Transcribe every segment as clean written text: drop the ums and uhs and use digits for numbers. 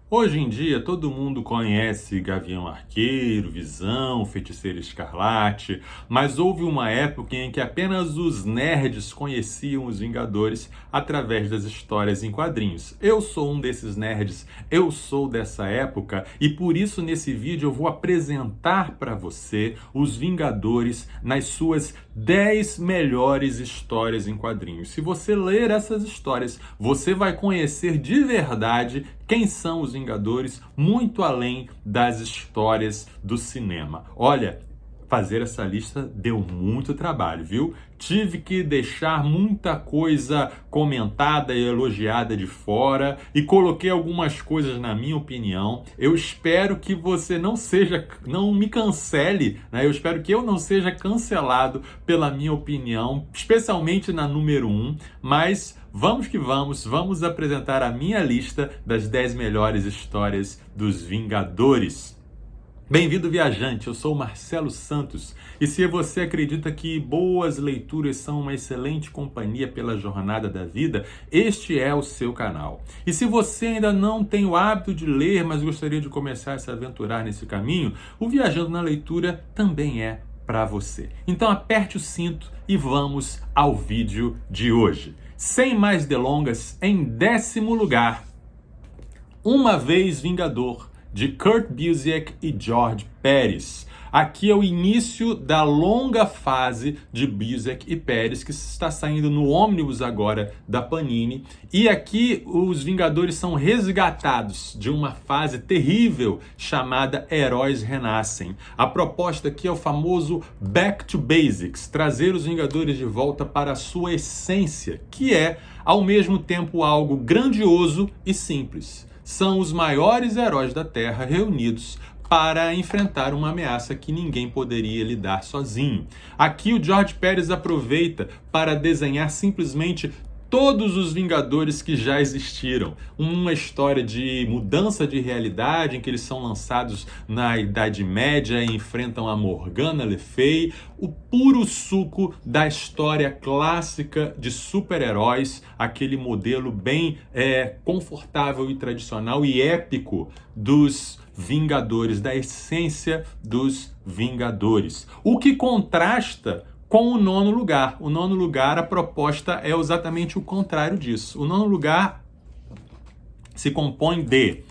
Hoje em dia, todo mundo conhece Gavião Arqueiro, Visão, Feiticeiro Escarlate, mas houve uma época em que apenas os nerds conheciam os Vingadores através das histórias em quadrinhos. Eu sou um desses nerds, eu sou dessa época e por isso nesse vídeo eu vou apresentar para você os Vingadores nas suas 10 melhores histórias em quadrinhos. Se você ler essas histórias, você vai conhecer de verdade quem são os Vingadores, muito além das histórias do cinema. Olha, fazer essa lista deu muito trabalho, viu? Tive que deixar muita coisa comentada e elogiada de fora e coloquei algumas coisas na minha opinião. Eu espero que você não me cancele, né? Eu espero que eu não seja cancelado pela minha opinião, especialmente na número 1, mas vamos que vamos apresentar a minha lista das 10 melhores histórias dos Vingadores. Bem-vindo, viajante, eu sou o Marcelo Santos e se você acredita que boas leituras são uma excelente companhia pela jornada da vida, este é o seu canal. E se você ainda não tem o hábito de ler, mas gostaria de começar a se aventurar nesse caminho, o Viajando na Leitura também é para você. Então aperte o cinto e vamos ao vídeo de hoje. Sem mais delongas, em 10º lugar, Uma Vez Vingador, de Kurt Busiek e George Pérez. Aqui é o início da longa fase de Busiek e Pérez, que está saindo no ônibus agora da Panini. E aqui os Vingadores são resgatados de uma fase terrível chamada Heróis Renascem. A proposta aqui é o famoso Back to Basics, trazer os Vingadores de volta para a sua essência, que é, ao mesmo tempo, algo grandioso e simples. São os maiores heróis da Terra reunidos para enfrentar uma ameaça que ninguém poderia lidar sozinho. Aqui o George Pérez aproveita para desenhar simplesmente todos os Vingadores que já existiram. Uma história de mudança de realidade em que eles são lançados na Idade Média e enfrentam a Morgana Le Fay. O puro suco da história clássica de super-heróis, aquele modelo bem confortável e tradicional e épico dos Vingadores, da essência dos Vingadores. O que contrasta com o 9º lugar. O 9º lugar, a proposta é exatamente o contrário disso. O 9º lugar se compõe de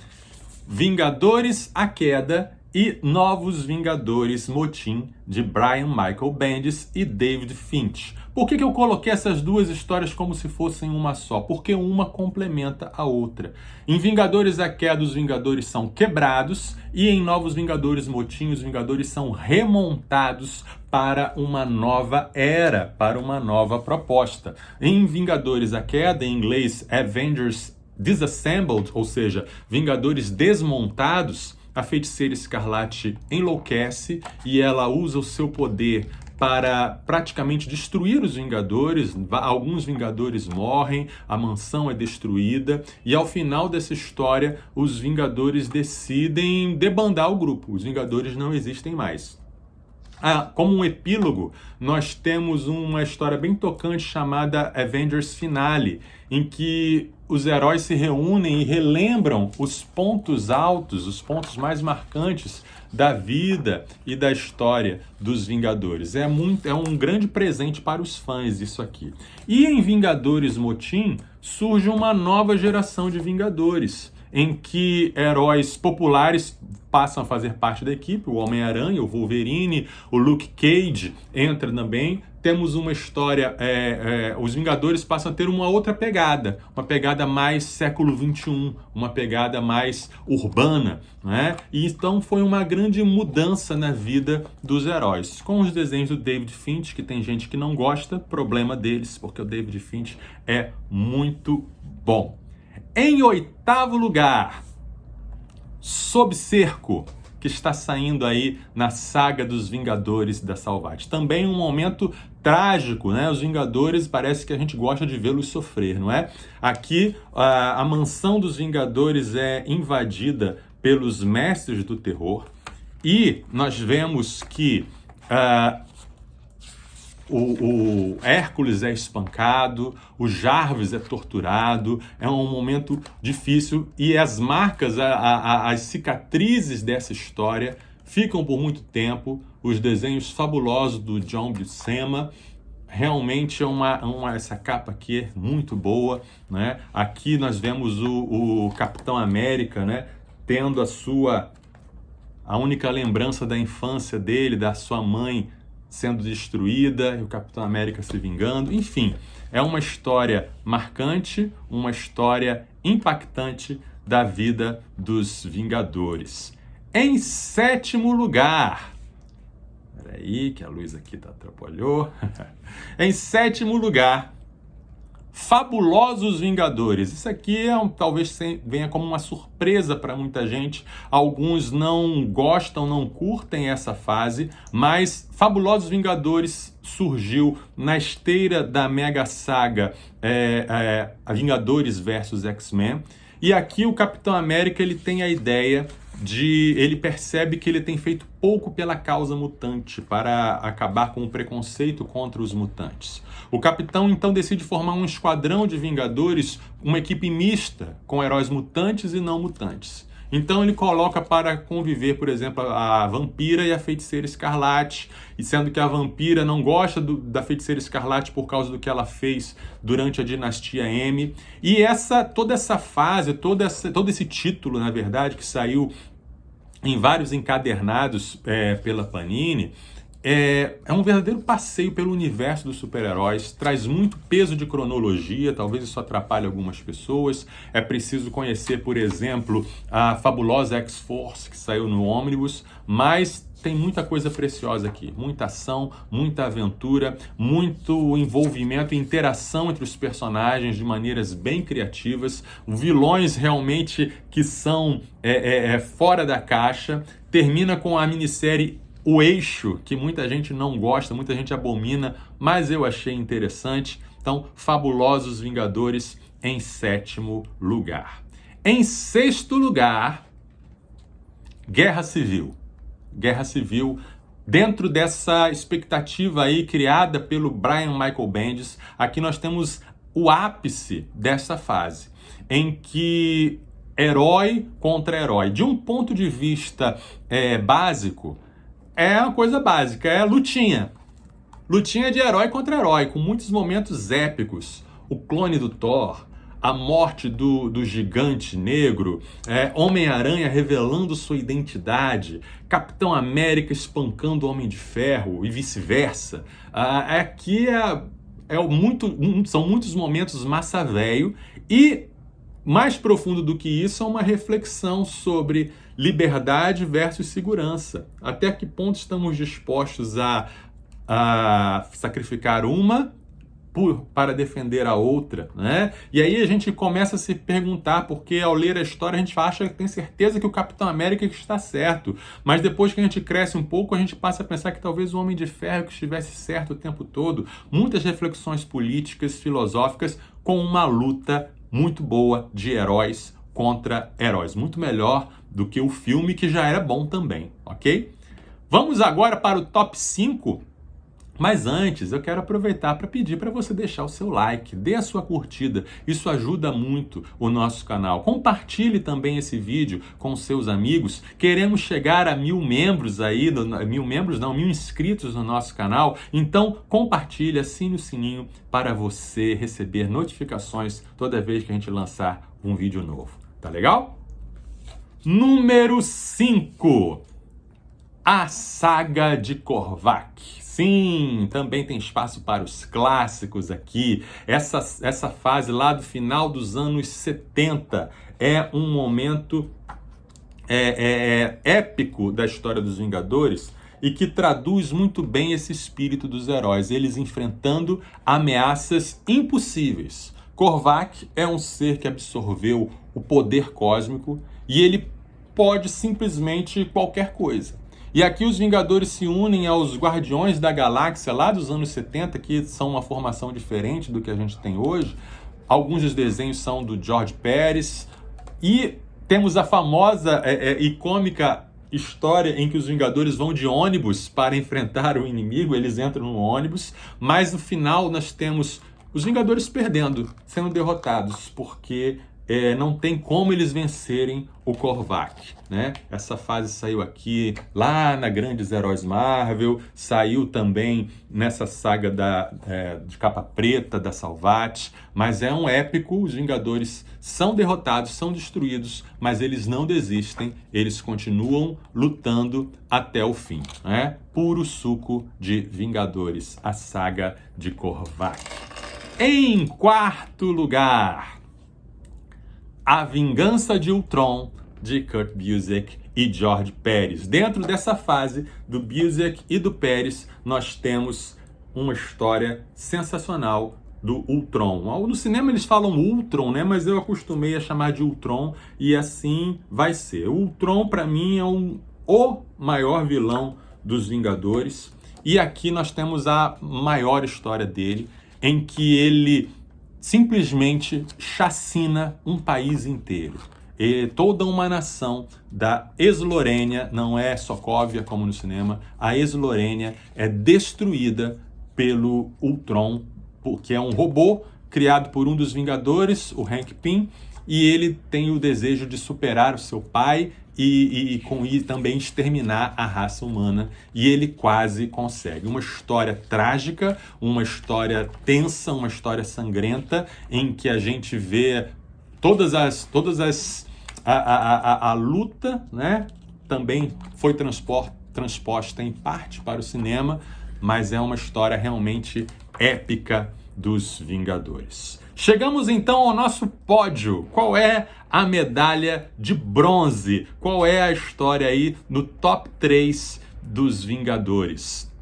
Vingadores A Queda e Novos Vingadores Motim, de Brian Michael Bendis e David Finch. Por que eu coloquei essas duas histórias como se fossem uma só? Porque uma complementa a outra. Em Vingadores A Queda, os Vingadores são quebrados e em Novos Vingadores Motim, os Vingadores são remontados para uma nova era, para uma nova proposta. Em Vingadores A Queda, em inglês Avengers Disassembled, ou seja, Vingadores Desmontados, a Feiticeira Escarlate enlouquece e ela usa o seu poder para praticamente destruir os Vingadores. Alguns Vingadores morrem, a mansão é destruída e ao final dessa história os Vingadores decidem debandar o grupo. Os Vingadores não existem mais. Como um epílogo, nós temos uma história bem tocante chamada Avengers Finale, em que os heróis se reúnem e relembram os pontos altos, os pontos mais marcantes da vida e da história dos Vingadores. É um grande presente para os fãs isso aqui. E em Vingadores Motim surge uma nova geração de Vingadores, em que heróis populares passam a fazer parte da equipe, o Homem-Aranha, o Wolverine, o Luke Cage entra também. Temos uma história, os Vingadores passam a ter uma outra pegada, uma pegada mais século XXI, uma pegada mais urbana, né? E então foi uma grande mudança na vida dos heróis. Com os desenhos do David Finch, que tem gente que não gosta, problema deles, porque o David Finch é muito bom. Em 8º lugar, Sob Cerco, que está saindo aí na saga dos Vingadores da Salvati. Também um momento trágico, né? Os Vingadores, parece que a gente gosta de vê-los sofrer, não é? Aqui, a mansão dos Vingadores é invadida pelos mestres do terror e nós vemos que o Hércules é espancado, o Jarvis é torturado, é um momento difícil e as marcas, as cicatrizes dessa história ficam por muito tempo. Os desenhos fabulosos do John Buscema, realmente essa capa aqui é muito boa, né? Aqui nós vemos o Capitão América, né, tendo a única lembrança da infância dele, da sua mãe sendo destruída, e o Capitão América se vingando. Enfim, é uma história marcante, uma história impactante da vida dos Vingadores. Em sétimo lugar, peraí que a luz aqui atrapalhou. Em sétimo lugar, Fabulosos Vingadores. Isso aqui talvez venha como uma surpresa para muita gente. Alguns não gostam, não curtem essa fase, mas Fabulosos Vingadores surgiu na esteira da mega saga Vingadores versus X-Men. E aqui o Capitão América ele tem a ideia ele percebe que ele tem feito pouco pela causa mutante para acabar com o preconceito contra os mutantes. O Capitão então decide formar um esquadrão de Vingadores, uma equipe mista com heróis mutantes e não mutantes. Então ele coloca para conviver, por exemplo, a Vampira e a Feiticeira Escarlate, e sendo que a Vampira não gosta da Feiticeira Escarlate por causa do que ela fez durante a Dinastia M. E toda essa fase, todo esse título, na verdade, que saiu em vários encadernados pela Panini, é um verdadeiro passeio pelo universo dos super-heróis, traz muito peso de cronologia, talvez isso atrapalhe algumas pessoas. É preciso conhecer, por exemplo, a fabulosa X-Force, que saiu no Omnibus, mas tem muita coisa preciosa aqui, muita ação, muita aventura, muito envolvimento e interação entre os personagens de maneiras bem criativas, vilões realmente que são fora da caixa. Termina com a minissérie O Eixo, que muita gente não gosta, muita gente abomina, mas eu achei interessante. Então, Fabulosos Vingadores em sétimo lugar. Em sexto lugar, Guerra Civil. Guerra Civil, dentro dessa expectativa aí criada pelo Brian Michael Bendis, aqui nós temos o ápice dessa fase, em que herói contra herói. De um ponto de vista básico, é uma coisa básica, é lutinha. Lutinha de herói contra herói, com muitos momentos épicos. O clone do Thor, a morte do gigante negro, Homem-Aranha revelando sua identidade, Capitão América espancando o Homem de Ferro e vice-versa. Aqui são muitos momentos massa velho e, mais profundo do que isso, é uma reflexão sobre liberdade versus segurança. Até que ponto estamos dispostos a sacrificar uma para defender a outra, né? E aí a gente começa a se perguntar, porque ao ler a história a gente acha que tem certeza que o Capitão América está certo, mas depois que a gente cresce um pouco, a gente passa a pensar que talvez o Homem de Ferro que estivesse certo o tempo todo. Muitas reflexões políticas, filosóficas, com uma luta muito boa de heróis contra heróis. Muito melhor do que o filme, que já era bom também, ok? Vamos agora para o top 5. Mas antes, eu quero aproveitar para pedir para você deixar o seu like, dê a sua curtida, isso ajuda muito o nosso canal. Compartilhe também esse vídeo com seus amigos. Queremos chegar a 1.000 membros aí, 1.000 inscritos no nosso canal. Então, compartilhe, assine o sininho para você receber notificações toda vez que a gente lançar um vídeo novo. Tá legal? Número 5. A Saga de Korvac. Sim, também tem espaço para os clássicos aqui. Essa fase lá do final dos anos 70 é um momento épico da história dos Vingadores e que traduz muito bem esse espírito dos heróis, eles enfrentando ameaças impossíveis. Korvac é um ser que absorveu o poder cósmico e ele pode simplesmente qualquer coisa. E aqui os Vingadores se unem aos Guardiões da Galáxia lá dos anos 70, que são uma formação diferente do que a gente tem hoje. Alguns dos desenhos são do George Pérez. E temos a famosa e cômica história em que os Vingadores vão de ônibus para enfrentar o inimigo, eles entram no ônibus, mas no final nós temos os Vingadores perdendo, sendo derrotados, porque não tem como eles vencerem o Korvac, né? Essa fase saiu aqui, lá na Grandes Heróis Marvel, saiu também nessa saga de capa preta, da Salvat, mas é um épico, os Vingadores são derrotados, são destruídos, mas eles não desistem, eles continuam lutando até o fim, né? Puro suco de Vingadores, a saga de Korvac. Em quarto lugar, A Vingança de Ultron, de Kurt Busiek e George Pérez. Dentro dessa fase do Busiek e do Pérez, nós temos uma história sensacional do Ultron. No cinema eles falam Ultron, né? Mas eu acostumei a chamar de Ultron e assim vai ser. O Ultron, para mim, é o maior vilão dos Vingadores. E aqui nós temos a maior história dele, em que ele simplesmente chacina um país inteiro. E toda uma nação da Eslorênia, não é Sokovia como no cinema, a Eslorênia é destruída pelo Ultron, porque é um robô criado por um dos Vingadores, o Hank Pym, e ele tem o desejo de superar o seu pai e com isso também exterminar a raça humana, e ele quase consegue. Uma história trágica, uma história tensa, uma história sangrenta, em que a gente vê a luta, né? Também foi transposta em parte para o cinema, mas é uma história realmente épica dos Vingadores. Chegamos então ao nosso pódio. Qual é a medalha de bronze? Qual é a história aí no top 3 dos Vingadores?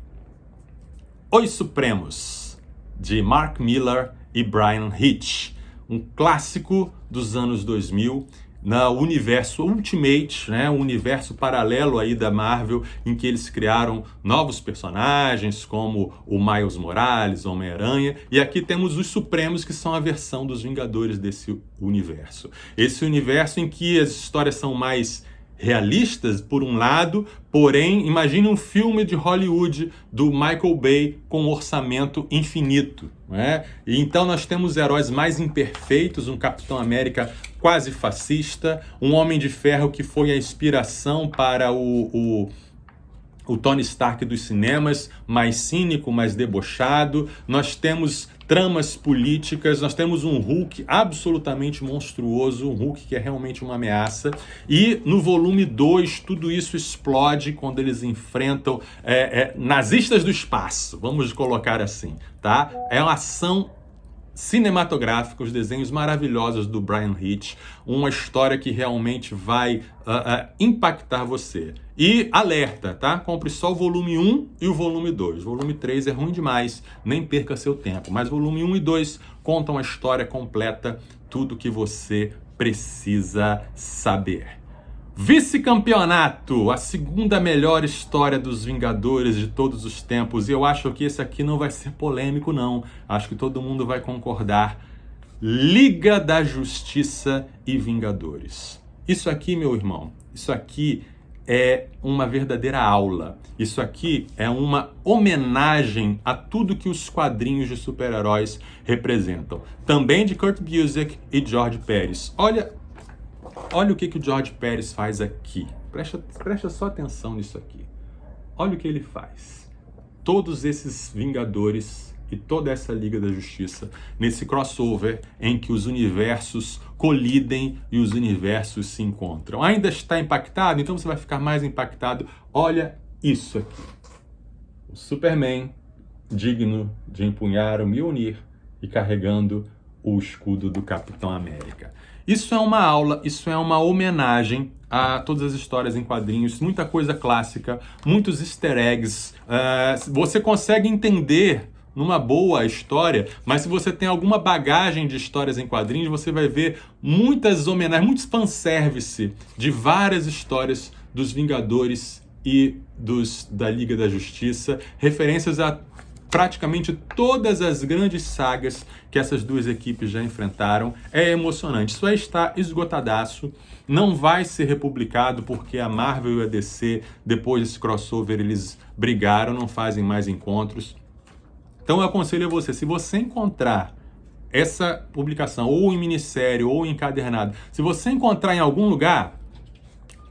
Os Supremos, de Mark Millar e Bryan Hitch. Um clássico dos anos 2000, no universo Ultimate, né, um universo paralelo aí da Marvel, em que eles criaram novos personagens, como o Miles Morales, Homem-Aranha, e aqui temos os Supremos, que são a versão dos Vingadores desse universo. Esse universo em que as histórias são mais realistas, por um lado, porém, imagine um filme de Hollywood do Michael Bay com um orçamento infinito, não é? E então nós temos heróis mais imperfeitos, um Capitão América quase fascista, um Homem de Ferro que foi a inspiração para o Tony Stark dos cinemas, mais cínico, mais debochado. Nós temos tramas políticas, nós temos um Hulk absolutamente monstruoso, um Hulk que é realmente uma ameaça. E no volume 2, tudo isso explode quando eles enfrentam nazistas do espaço, vamos colocar assim, tá? É uma ação cinematográfica, os desenhos maravilhosos do Bryan Hitch, uma história que realmente vai impactar você. E alerta, tá? Compre só o volume 1 e o volume 2. O volume 3 é ruim demais, nem perca seu tempo. Mas volume 1 e 2 contam a história completa, tudo que você precisa saber. Vice-campeonato, a segunda melhor história dos Vingadores de todos os tempos. E eu acho que esse aqui não vai ser polêmico, não. Acho que todo mundo vai concordar. Liga da Justiça e Vingadores. Isso aqui, meu irmão, isso aqui é uma verdadeira aula. Isso aqui é uma homenagem a tudo que os quadrinhos de super-heróis representam. Também de Kurt Busiek e George Pérez. Olha o que o George Pérez faz aqui. Presta só atenção nisso aqui. Olha o que ele faz. Todos esses Vingadores e toda essa Liga da Justiça nesse crossover em que os universos colidem e os universos se encontram. Ainda está impactado? Então você vai ficar mais impactado. Olha isso aqui. O Superman, digno de empunhar o Mjolnir e carregando o escudo do Capitão América. Isso é uma aula, isso é uma homenagem a todas as histórias em quadrinhos, muita coisa clássica, muitos easter eggs. Você consegue entender numa boa história, mas se você tem alguma bagagem de histórias em quadrinhos, você vai ver muitas homenagens, muitos fanservice de várias histórias dos Vingadores e da Liga da Justiça, referências a praticamente todas as grandes sagas que essas duas equipes já enfrentaram. É emocionante. Isso aí está esgotadaço. Não vai ser republicado porque a Marvel e a DC, depois desse crossover, eles brigaram, não fazem mais encontros. Então eu aconselho a você, se você encontrar essa publicação, ou em minissérie, ou encadernado, se você encontrar em algum lugar,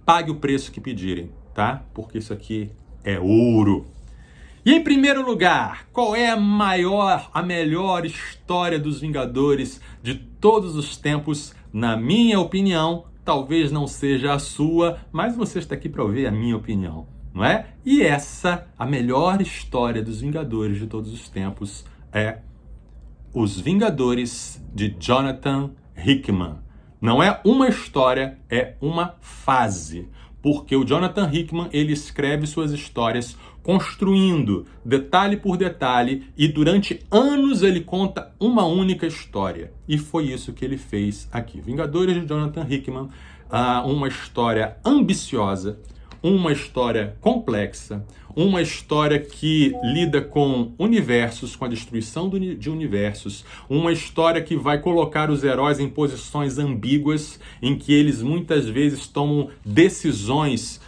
pague o preço que pedirem, tá? Porque isso aqui é ouro. E em primeiro lugar, qual é a melhor história dos Vingadores de todos os tempos? Na minha opinião, talvez não seja a sua, mas você está aqui para ouvir a minha opinião, não é? E a melhor história dos Vingadores de todos os tempos é Os Vingadores de Jonathan Hickman. Não é uma história, é uma fase. Porque o Jonathan Hickman, ele escreve suas histórias construindo detalhe por detalhe e durante anos ele conta uma única história. E foi isso que ele fez aqui. Vingadores de Jonathan Hickman, uma história ambiciosa, uma história complexa, uma história que lida com universos, com a destruição de universos, uma história que vai colocar os heróis em posições ambíguas, em que eles muitas vezes tomam decisões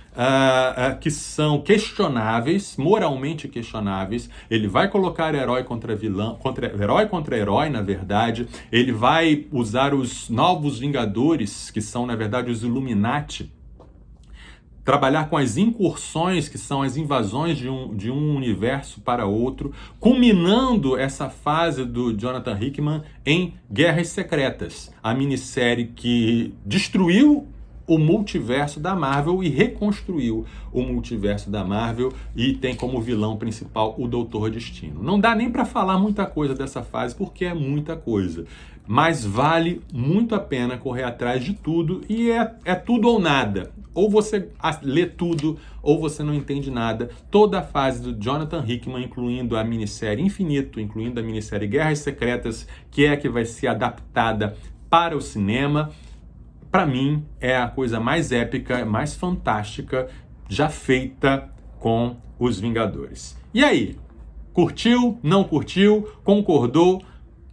que são questionáveis, moralmente questionáveis. Ele vai colocar herói contra vilão, herói contra herói, na verdade. Ele vai usar os novos Vingadores, que são, na verdade, os Illuminati, trabalhar com as incursões, que são as invasões de um universo para outro, culminando essa fase do Jonathan Hickman em Guerras Secretas, a minissérie que destruiu o multiverso da Marvel e reconstruiu o multiverso da Marvel e tem como vilão principal o Doutor Destino. Não dá nem para falar muita coisa dessa fase porque é muita coisa, mas vale muito a pena correr atrás de tudo e é tudo ou nada. Ou você lê tudo ou você não entende nada. Toda a fase do Jonathan Hickman, incluindo a minissérie Infinito, incluindo a minissérie Guerras Secretas, que vai ser adaptada para o cinema, para mim, é a coisa mais épica, mais fantástica já feita com os Vingadores. E aí? Curtiu? Não curtiu? Concordou?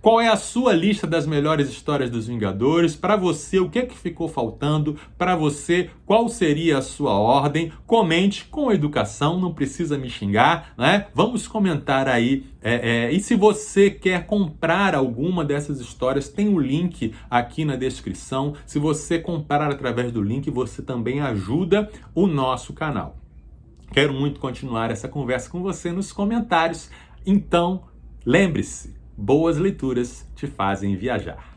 Qual é a sua lista das melhores histórias dos Vingadores? Para você, o que é que ficou faltando? Para você, qual seria a sua ordem? Comente com educação, não precisa me xingar, né? Vamos comentar aí. E se você quer comprar alguma dessas histórias, tem o link aqui na descrição. Se você comprar através do link, você também ajuda o nosso canal. Quero muito continuar essa conversa com você nos comentários. Então, lembre-se, boas leituras te fazem viajar.